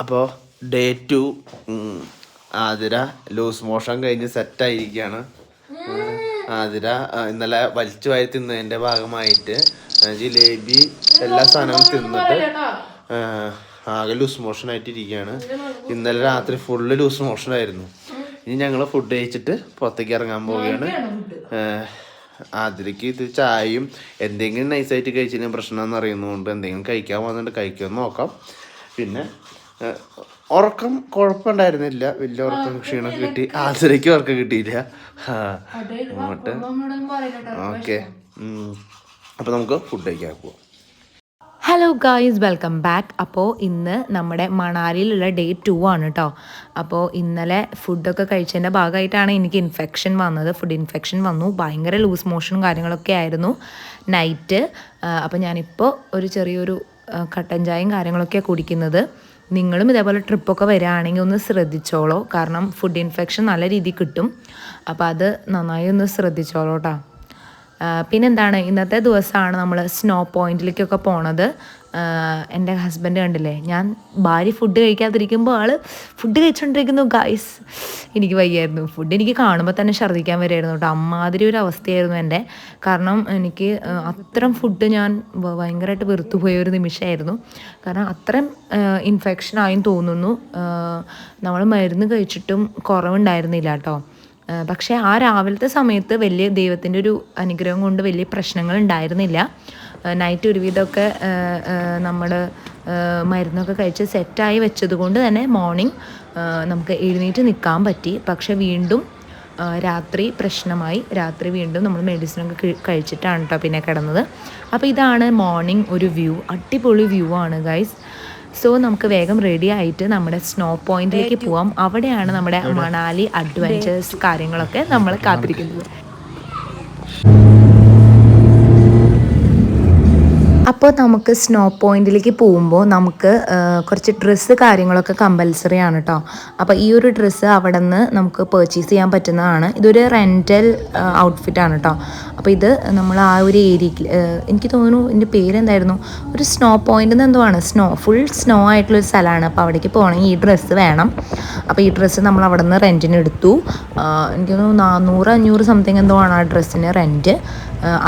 അപ്പോൾ day 2 Athira loose motion കഴിഞ്ഞ് സെറ്റായിരിക്കുകയാണ്. ആതിര ഇന്നലെ വലിച്ചു വാരി തിന്നതിൻ്റെ ഭാഗമായിട്ട് ജിലേബി എല്ലാ സാധനവും തിന്നിട്ട് ആകെ ലൂസ് മോഷൻ ആയിട്ടിരിക്കുകയാണ്. ഇന്നലെ രാത്രി ഫുള്ള് ലൂസ് മോഷനായിരുന്നു. ഇനി ഞങ്ങൾ ഫുഡ് കഴിച്ചിട്ട് പുറത്തേക്ക് ഇറങ്ങാൻ പോവുകയാണ്. ആതിരയ്ക്ക് ഇത് ചായയും എന്തെങ്കിലും നൈസായിട്ട് കഴിച്ചാലും പ്രശ്നമെന്ന് അറിയുന്നതുകൊണ്ട് എന്തെങ്കിലും കഴിക്കാൻ വന്നിട്ട് കഴിക്കുമെന്ന് നോക്കാം. പിന്നെ ഉറക്കം കുഴപ്പമുണ്ടായിരുന്നില്ല, വലിയ ഉറക്കം ക്ഷീണം കിട്ടി. ആതിരയ്ക്ക് ഉറക്കം കിട്ടിയില്ല. അങ്ങോട്ട് ഓക്കെ. അപ്പോൾ നമുക്ക് ഫുഡ് കഴിക്കാൻ പോവാം. Hello guys, welcome back. അപ്പോൾ ഇന്ന് നമ്മുടെ മണാലിയിലുള്ള ഡേ 2 ആണ് കേട്ടോ. അപ്പോൾ ഇന്നലെ ഫുഡൊക്കെ കഴിച്ചതിൻ്റെ ഭാഗമായിട്ടാണ് എനിക്ക് ഇൻഫെക്ഷൻ വന്നത്. ഫുഡ് ഇൻഫെക്ഷൻ വന്നു. ഭയങ്കര ലൂസ് മോഷനും കാര്യങ്ങളൊക്കെ ആയിരുന്നു നൈറ്റ്. അപ്പോൾ ഞാനിപ്പോൾ ഒരു ചെറിയൊരു കട്ടൻ ചായയും കാര്യങ്ങളൊക്കെയാണ് കുടിക്കുന്നത്. നിങ്ങളും ഇതേപോലെ ട്രിപ്പൊക്കെ വരികയാണെങ്കിൽ ഒന്ന് ശ്രദ്ധിച്ചോളൂ. കാരണം ഫുഡ് ഇൻഫെക്ഷൻ നല്ല രീതിയിൽ കിട്ടും. അപ്പോൾ അത് നന്നായി ഒന്ന് ശ്രദ്ധിച്ചോളൂ കേട്ടോ. പിന്നെന്താണ്, ഇന്നത്തെ ദിവസമാണ് നമ്മൾ സ്നോ പോയിന്റിലേക്കൊക്കെ പോണത്. എൻ്റെ ഹസ്ബൻഡ് കണ്ടില്ലേ, ഞാൻ ഭാര്യ ഫുഡ് കഴിക്കാതിരിക്കുമ്പോൾ ആൾ ഫുഡ് കഴിച്ചുകൊണ്ടിരിക്കുന്നു. ഗായ്സ്, എനിക്ക് വയ്യായിരുന്നു. ഫുഡ് എനിക്ക് കാണുമ്പോൾ തന്നെ ഛർദ്ദിക്കാൻ വരുമായിരുന്നു കേട്ടോ. അമ്മാതിരി ഒരു അവസ്ഥയായിരുന്നു എൻ്റെ. കാരണം എനിക്ക് അത്രയും ഫുഡ് ഞാൻ ഭയങ്കരമായിട്ട് വെറുത്തുപോയ ഒരു നിമിഷമായിരുന്നു. കാരണം അത്രയും ഇൻഫെക്ഷനായും തോന്നുന്നു. നമ്മൾ മരുന്ന് കഴിച്ചിട്ടും കുറവുണ്ടായിരുന്നില്ല കേട്ടോ. പക്ഷേ ആ രാവിലത്തെ സമയത്ത് വലിയ ദൈവത്തിൻ്റെ ഒരു അനുഗ്രഹം കൊണ്ട് വലിയ പ്രശ്നങ്ങൾ ഉണ്ടായിരുന്നില്ല. നൈറ്റ് ഒരുവിധമൊക്കെ നമ്മൾ മരുന്നൊക്കെ കഴിച്ച് സെറ്റായി വെച്ചത് കൊണ്ട് തന്നെ മോർണിംഗ് നമുക്ക് എഴുന്നേറ്റ് നിൽക്കാൻ പറ്റി. പക്ഷേ വീണ്ടും രാത്രി പ്രശ്നമായി. രാത്രി വീണ്ടും നമ്മൾ മെഡിസിനൊക്കെ കഴിച്ചിട്ടാണ് കേട്ടോ പിന്നെ കിടന്നത്. അപ്പോൾ ഇതാണ് മോർണിംഗ് ഒരു വ്യൂ. അടിപൊളി വ്യൂ ആണ് ഗൈസ്. സോ നമുക്ക് വേഗം റെഡി ആയിട്ട് നമ്മുടെ സ്നോ പോയിന്റിലേക്ക് പോവാം. അവിടെയാണ് നമ്മുടെ മണാലി അഡ്വഞ്ചേഴ്സ് കാര്യങ്ങളൊക്കെ നമ്മൾ കാത്തിരിക്കുന്നത്. അപ്പോൾ നമുക്ക് സ്നോ പോയിന്റിലേക്ക് പോകുമ്പോൾ നമുക്ക് കുറച്ച് ഡ്രസ്സ് കാര്യങ്ങളൊക്കെ കമ്പൽസറി ആണ് കേട്ടോ. അപ്പോൾ ഈ ഒരു ഡ്രസ്സ് അവിടെ നിന്ന് നമുക്ക് പർച്ചേസ് ചെയ്യാൻ പറ്റുന്നതാണ്. ഇതൊരു റെൻ്റൽ ഔട്ട്ഫിറ്റാണ് കേട്ടോ. അപ്പോൾ ഇത് നമ്മൾ ആ ഒരു ഏരിയയിൽ, എനിക്ക് തോന്നുന്നു ഇതിൻ്റെ പേരെന്തായിരുന്നു, ഒരു സ്നോ പോയിൻ്റ് എന്ന് എന്തോ ആണ്, ഫുൾ സ്നോ ആയിട്ടുള്ളൊരു സ്ഥലമാണ്. അപ്പോൾ അവിടേക്ക് പോകണമെങ്കിൽ ഈ ഡ്രസ്സ് വേണം. അപ്പോൾ ഈ ഡ്രസ്സ് നമ്മൾ അവിടെ നിന്ന് റെൻറ്റിന് എടുത്തു. എനിക്ക് തോന്നുന്നു 400-500 സംതിങ് എന്തോ ആണ് ആ ഡ്രസ്സിന് റെൻറ്റ്.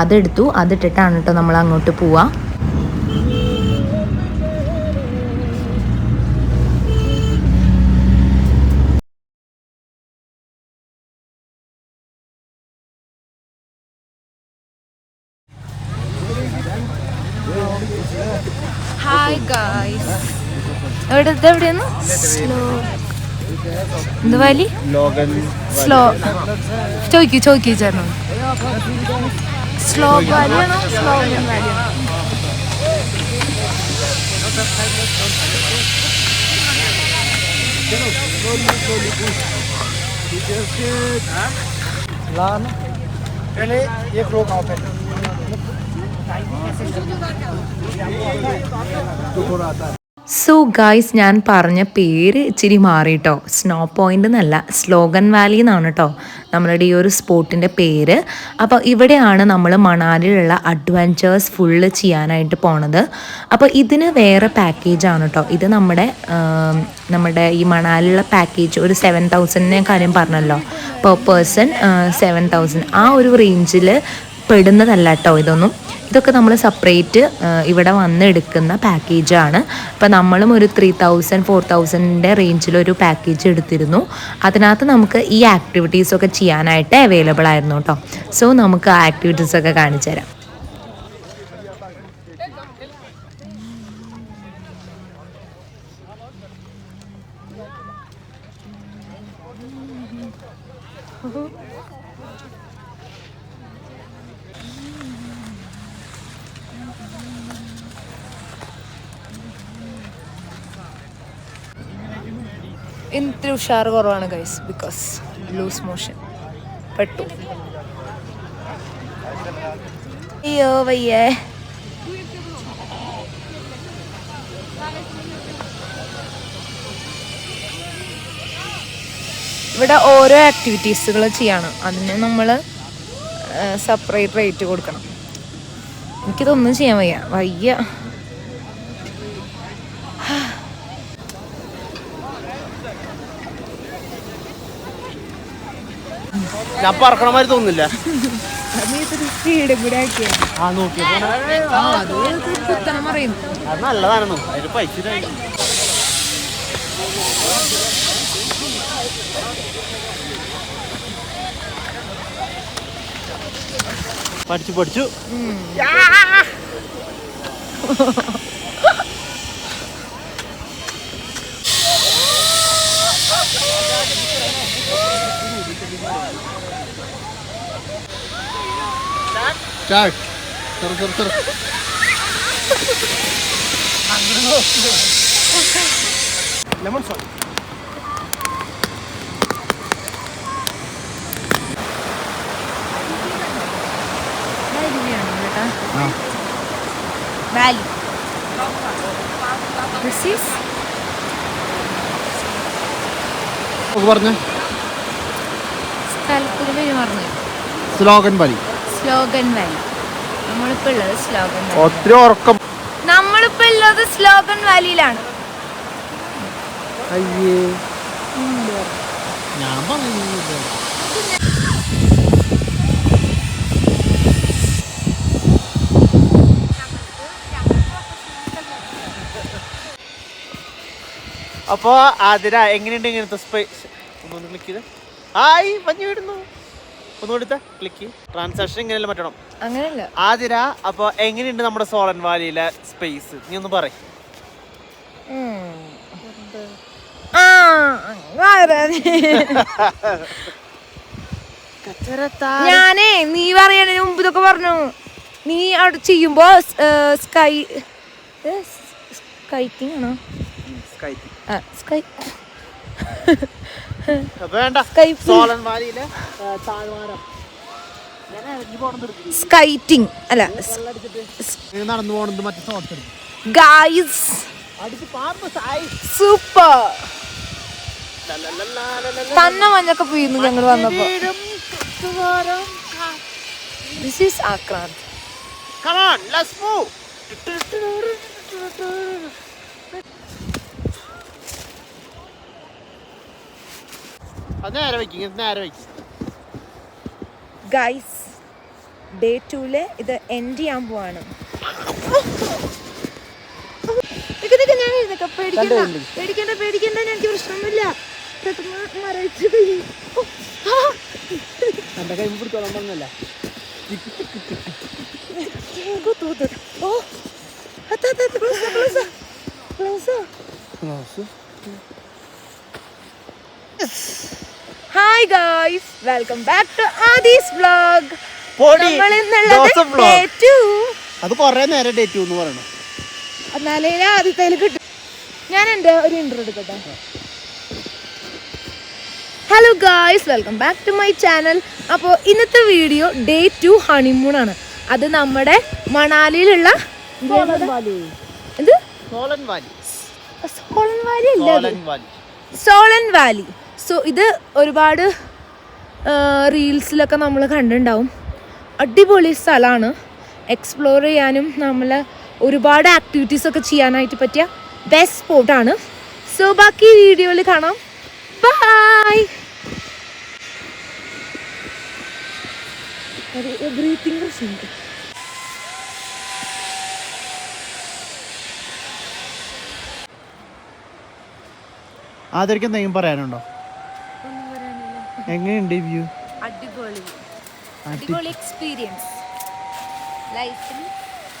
അതെടുത്തു. അതിട്ടിട്ടാണ് കേട്ടോ നമ്മൾ അങ്ങോട്ട് പോവുക. ഹായ് ഗായ്സ്, എവിടെയാണ് എന്ത് വാലി? സ്ലോ ചോദിക്കൂ ചേർന്നു. സ്ലോ വാലിയാണോ സ്ലോഗൻ വാലിയാണോ? സോ ഗായ്സ്, ഞാൻ പറഞ്ഞ പേര് ഇച്ചിരി മാറിട്ടോ. സ്നോ പോയിൻ്റ് എന്നല്ല, സ്ലോഗൻ വാലി എന്നാണ് കേട്ടോ നമ്മളുടെ ഈ ഒരു സ്പോട്ടിൻ്റെ പേര്. അപ്പോൾ ഇവിടെയാണ് നമ്മൾ മണാലിയിലുള്ള അഡ്വഞ്ചേഴ്സ് ഫുള്ള് ചെയ്യാനായിട്ട് പോണത്. അപ്പോൾ ഇതിന് വേറെ പാക്കേജാണ് കേട്ടോ. ഇത് നമ്മുടെ ഈ മണാലിയുള്ള പാക്കേജ് ഒരു 7,000 കാര്യം പറഞ്ഞല്ലോ, പെർ പേഴ്സൺ 7,000 ആ ഒരു റേഞ്ചിൽ പെടുന്നതല്ല കേട്ടോ ഇതൊന്നും. ഇതൊക്കെ നമ്മൾ സെപ്പറേറ്റ് ഇവിടെ വന്ന് എടുക്കുന്ന പാക്കേജാണ്. അപ്പോൾ നമ്മളും ഒരു 3,000-4,000 റേഞ്ചിലൊരു പാക്കേജ് എടുത്തിരുന്നു. അതിനകത്ത് നമുക്ക് ഈ ആക്ടിവിറ്റീസൊക്കെ ചെയ്യാനായിട്ട് അവൈലബിൾ ആയിരുന്നു കേട്ടോ. സോ നമുക്ക് ആ ആക്ടിവിറ്റീസൊക്കെ കാണിച്ചു തരാം. ഇത്തിരി ഉഷാറ് കുറവാണ് ഗൈസ്, ബിക്കോസ് ലൂസ് മോഷൻ പെട്ടു. അയ്യോ വയ്യേ. ഇവിടെ ഓരോ ആക്ടിവിറ്റീസുകൾ ചെയ്യണം. അതിന് നമ്മൾ സെപ്പറേറ്റ് റേറ്റ് കൊടുക്കണം. എനിക്കിതൊന്നും ചെയ്യാൻ വയ്യ. ഞാൻ പറക്കണമാതിരി തോന്നുന്നില്ല. അത് നല്ലതാണെന്നു അതിന് പൈസ പഠിച്ചു സ്റ്റാർട്ട്. Lemon sauce. പറഞ്ഞ സ്ഥലത്തിന് പേര് പറഞ്ഞു. Slogan Valley. Slogan Valley. നമ്മളിപ്പോ ഉള്ളത് സ്ലോഗൻ വാലി. ഒത്തിരി ഉറക്കം. നമ്മളിപ്പോ ഉള്ളത് സ്ലോഗൻ വാലിയിലാണ്. അയ്യേ ഞാൻ പറയുന്നില്ല. അപ്പൊ ആതിര എങ്ങനെയുണ്ട് ഇങ്ങനത്തെ സ്പേസ്? ഒന്നുകൊണ്ട് ക്ലിക്ക് ചെയ്ത് ആയി മഞ്ഞ് വിടുന്നു. ഒന്നുകൊടുത്ത ക്ലിക്ക്. ട്രാൻസാക്ഷൻ ഇങ്ങനെയല്ല മറ്റണം. അങ്ങനെയല്ല ആതിര. അപ്പൊ എങ്ങനെയുണ്ട് നമ്മുടെ സോളൻ വാലിയിലെ സ്പേസ്? നീ ഒന്ന് പറ. ഞാനേ നീ പറയണതിന് മുമ്പ് ഇതൊക്കെ പറഞ്ഞു. നീ അവിടെ ചെയ്യുമ്പോ സ്കൈറ്റിംഗ് ആണോ? സ്കൈറ്റിംഗ് അല്ല, നടന്നു പോണത് മറ്റേ ഷോർട്സ് ഗായ്സ്. സൂപ്പർ. തന്നെ മഞ്ഞൊക്കെ പോയിരുന്നു ഞങ്ങൾ വന്നപ്പോ. This is ആക്രാന്ത്. Come on, let's move. Guys, day 2 ഇത് എൻഡ് ചെയ്യാൻ പോവാണ്. പേടിക്കണ്ട, എനിക്ക് പ്രശ്നമൊന്നുമില്ല. Hi guys, welcome back to Aadi's vlog. അത് കൊറേ നേരം ഡേ 2 എന്ന് പറയണം. എന്നാലേ ആദ്യത്തേൽ കിട്ടും. ഞാൻ എൻ്റെ ഒരു ഇൻട്രോ എടുക്കട്ടെ. Hello guys, welcome back to my channel. അപ്പോൾ ഇന്നത്തെ വീഡിയോ ഡേ 2 ഹണിമൂൺ ആണ്. അത് നമ്മുടെ മണാലിയിലുള്ള സോളൻ വാലി. സോ ഇത് ഒരുപാട് റീൽസിലൊക്കെ നമ്മൾ കണ്ടിട്ടുണ്ടാവും. അടിപൊളി സ്ഥലമാണ്. എക്സ്പ്ലോർ ചെയ്യാനും നമ്മൾ ഒരുപാട് ആക്ടിവിറ്റീസ് ഒക്കെ ചെയ്യാനായിട്ട് പറ്റിയ ബെസ്റ്റ് സ്പോട്ടാണ്. സോ ബാക്കി വീഡിയോയിൽ കാണാം. ബൈ. ബ്രീത്തിങ് പ്രശ്നമുണ്ട്. ആദരിക്ക് എന്തെങ്കിലും പറയാനുണ്ടോ? എങ്ങനെയുണ്ട് വ്യൂ? അടിപൊളി എക്സ്പീരിയൻസ്. ലൈഫിൽ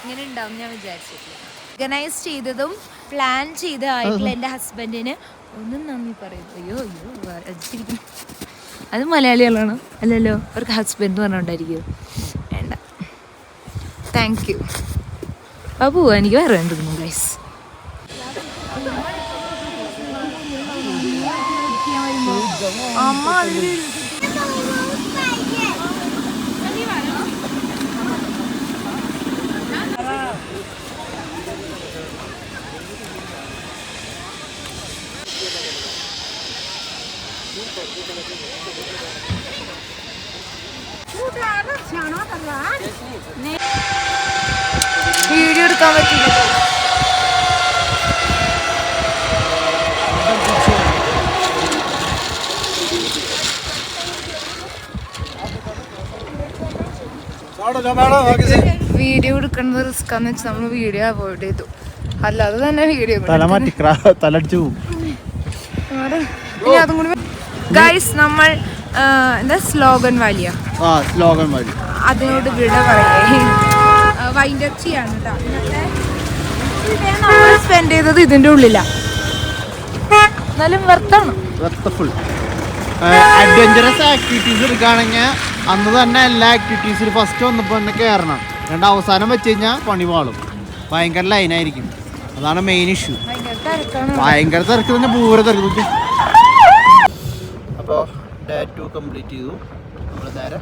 ഇങ്ങനെ ഉണ്ടാവും ഞാൻ വിചാരിച്ചിട്ടില്ല. ഓർഗനൈസ് ചെയ്തതും പ്ലാൻ ചെയ്തതായിട്ടുള്ള എൻ്റെ ഹസ്ബൻഡിന് ഒന്നും നന്ദി പറയും. അയ്യോ അത് മലയാളികളാണോ? അല്ലല്ലോ, അവർക്ക് ഹസ്ബൻഡ് പറഞ്ഞോണ്ടായിരിക്കും. വേണ്ട, താങ്ക് യു. ബാബു, എനിക്ക് വേറെ വേണ്ടതൊന്നും ഗൈസ്. അമ്മ വീഡിയോ എടുക്കാൻ പറ്റില്ല. വീഡിയോ എടുക്കുന്നത് റിസ്ക് എന്ന് വെച്ചാൽ നമ്മൾ വീഡിയോ അവോയ്ഡ് ചെയ്തു, അല്ലാതെ തന്നെ വീഡിയോ തലടിച്ചു അതും കൂടി. ഗൈസ് നമ്മൾ എന്താ സ്ലോഗൻ വാലിയ സ്ലോഗൻ വാലി അതിനോട് വിട പറയേ വൈൻഡ് അപ്പ് ചെയ്യാണ് കേട്ടോ. നമ്മൾ സ്പെൻഡ് ചെയ്തത് ഇതിന്റെ ഉള്ളിലാ, എന്നാലും വെർത്താണ്. ഫുൾ അഡ്വഞ്ചറസ് ആക്ടിവിറ്റീസ് എടുക്കുകയാണെങ്കിൽ അന്ന് തന്നെ എല്ലാ ആക്ടിവിറ്റീസിലും ഫസ്റ്റ് വന്നപ്പോൾ തന്നെ കയറണം, രണ്ട് അവസാനം വെച്ച് കഴിഞ്ഞാൽ പണി പാളും, ഭയങ്കര ലൈനായിരിക്കും. അതാണ് മെയിൻ ഇഷ്യൂ. ഭയങ്കര തിരക്ക് തന്നെ, പൂര തിരക്ക്. അപ്പോൾ ഡേ 2 കംപ്ലീറ്റ് ചെയ്തു. നമ്മൾ നേരെ